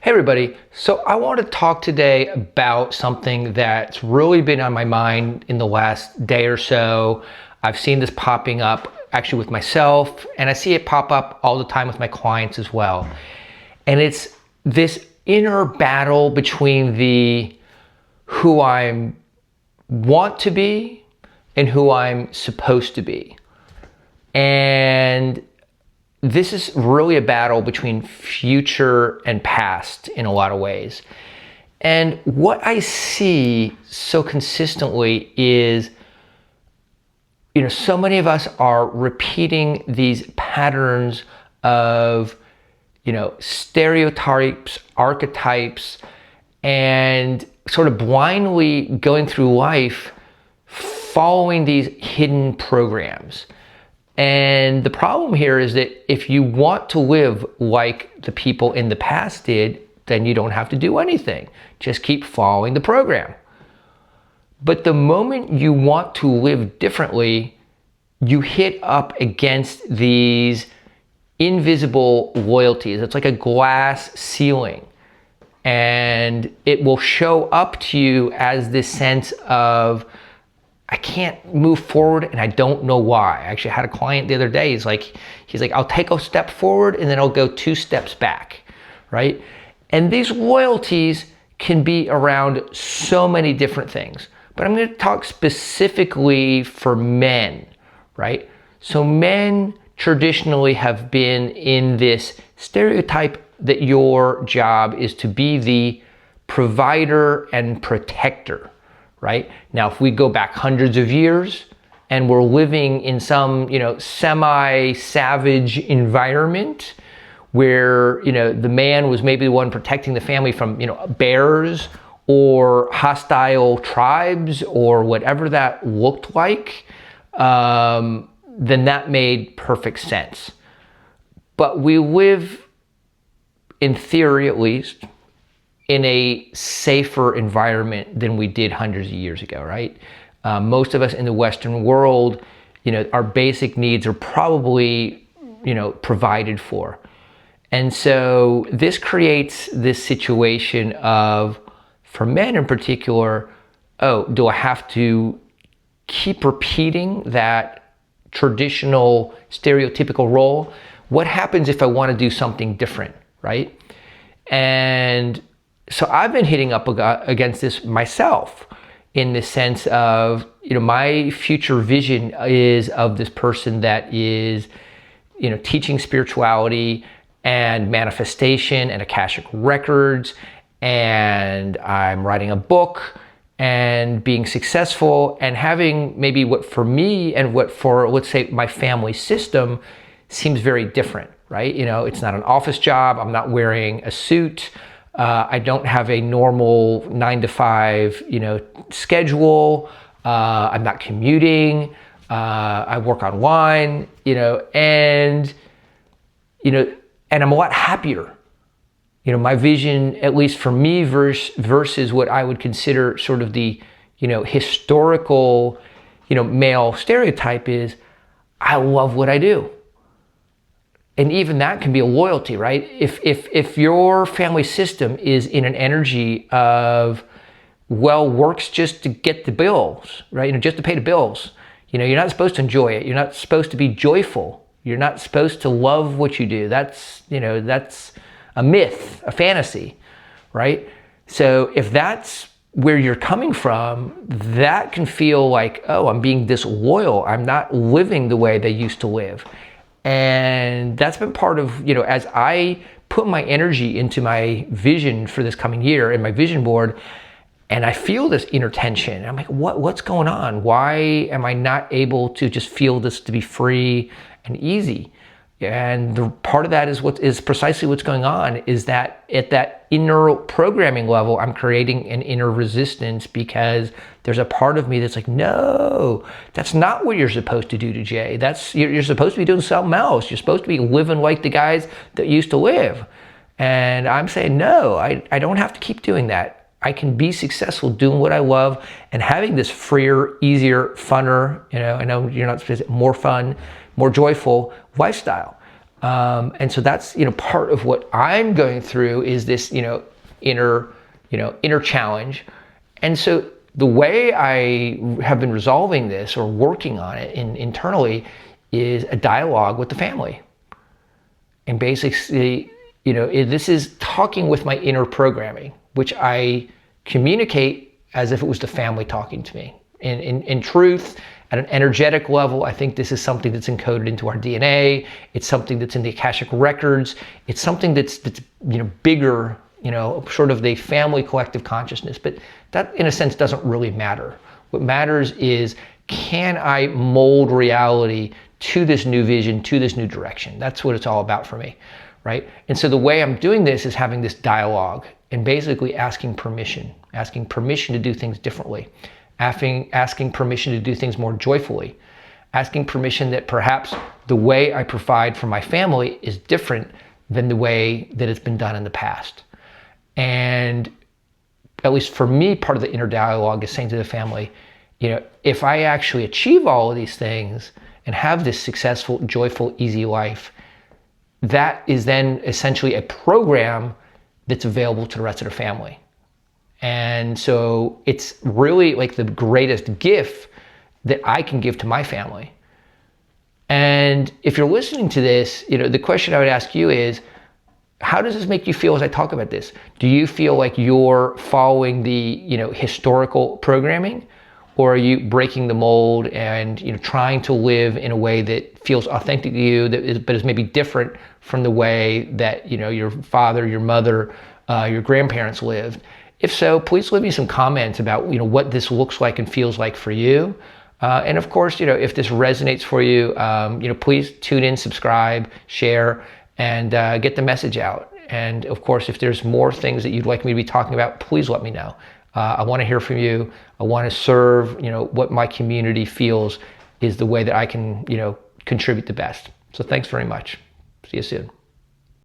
Hey everybody, so I want to talk today about something that's really been on my mind in the last day or so. I've seen this popping up actually with myself, and I see it pop up all the time with my clients as well. And it's this inner battle between the who I want to be and who I'm supposed to be. And this is really a battle between future and past in a lot of ways. And what I see so consistently is, so many of us are repeating these patterns of, stereotypes, archetypes, and sort of blindly going through life following these hidden programs. And the problem here is that if you want to live like the people in the past did, then you don't have to do anything. Just keep following the program. But the moment you want to live differently, you hit up against these invisible loyalties. It's like a glass ceiling. And it will show up to you as this sense of, I can't move forward and I don't know why. I actually had a client the other day. He's like, I'll take a step forward and then I'll go 2 steps back, right? And these loyalties can be around so many different things. But I'm going to talk specifically for men, right? So men traditionally have been in this stereotype that your job is to be the provider and protector. Right? Now, if we go back hundreds of years and we're living in some, semi-savage environment where, the man was maybe the one protecting the family from, bears or hostile tribes or whatever that looked like, then that made perfect sense. But we live, in theory at least, in a safer environment than we did hundreds of years ago, right? Most of us in the Western world, our basic needs are probably, provided for. And so this creates this situation of, for men in particular, do I have to keep repeating that traditional stereotypical role? What happens if I want to do something different, right? And so I've been hitting up against this myself in the sense of, my future vision is of this person that is, teaching spirituality and manifestation and Akashic records, and I'm writing a book and being successful and having maybe what for me and what for, let's say, my family system seems very different, right? It's not an office job. I'm not wearing a suit. I don't have a normal 9 to 5, schedule. I'm not commuting. I work online, and I'm a lot happier. My vision, at least for me, versus what I would consider sort of the, historical, male stereotype is, I love what I do. And even that can be a loyalty, right? If your family system is in an energy of, works just to get the bills, right? Just to pay the bills. You're not supposed to enjoy it. You're not supposed to be joyful. You're not supposed to love what you do. That's a myth, a fantasy, right? So if that's where you're coming from, that can feel like, I'm being disloyal. I'm not living the way they used to live. And that's been part of, as I put my energy into my vision for this coming year and my vision board, and I feel this inner tension. I'm like, what's going on? Why am I not able to just feel this to be free and easy? And the part of that is precisely what's going on, is that at that inner programming level, I'm creating an inner resistance because there's a part of me that's like, no, that's not what you're supposed to do, Jay. You're supposed to be doing something else. You're supposed to be living like the guys that used to live. And I'm saying, no, I don't have to keep doing that. I can be successful doing what I love and having this freer, easier, funner, I know you're not supposed to say more fun, more joyful lifestyle. And so that's, part of what I'm going through is this, inner challenge. And so the way I have been resolving this or working on it internally is a dialogue with the family. And basically, this is talking with my inner programming, which I communicate as if it was the family talking to me. In truth, at an energetic level, I think this is something that's encoded into our DNA. It's something that's in the Akashic records. It's something that's bigger, sort of the family collective consciousness. But that, in a sense, doesn't really matter. What matters is, can I mold reality to this new vision, to this new direction? That's what it's all about for me, right? And so the way I'm doing this is having this dialogue and basically asking permission to do things differently, asking permission to do things more joyfully, asking permission that perhaps the way I provide for my family is different than the way that it's been done in the past. And at least for me, part of the inner dialogue is saying to the family, if I actually achieve all of these things and have this successful, joyful, easy life, that is then essentially a program that's available to the rest of the family. And so it's really like the greatest gift that I can give to my family. And if you're listening to this, the question I would ask you is, how does this make you feel as I talk about this? Do you feel like you're following the, historical programming? Or are you breaking the mold and trying to live in a way that feels authentic to you, but is maybe different from the way that your father, your mother, your grandparents lived? If so, please leave me some comments about what this looks like and feels like for you. And of course, if this resonates for you, please tune in, subscribe, share, and get the message out. And of course, if there's more things that you'd like me to be talking about, please let me know. I want to hear from you. I want to serve, what my community feels is the way that I can, contribute the best. So thanks very much. See you soon.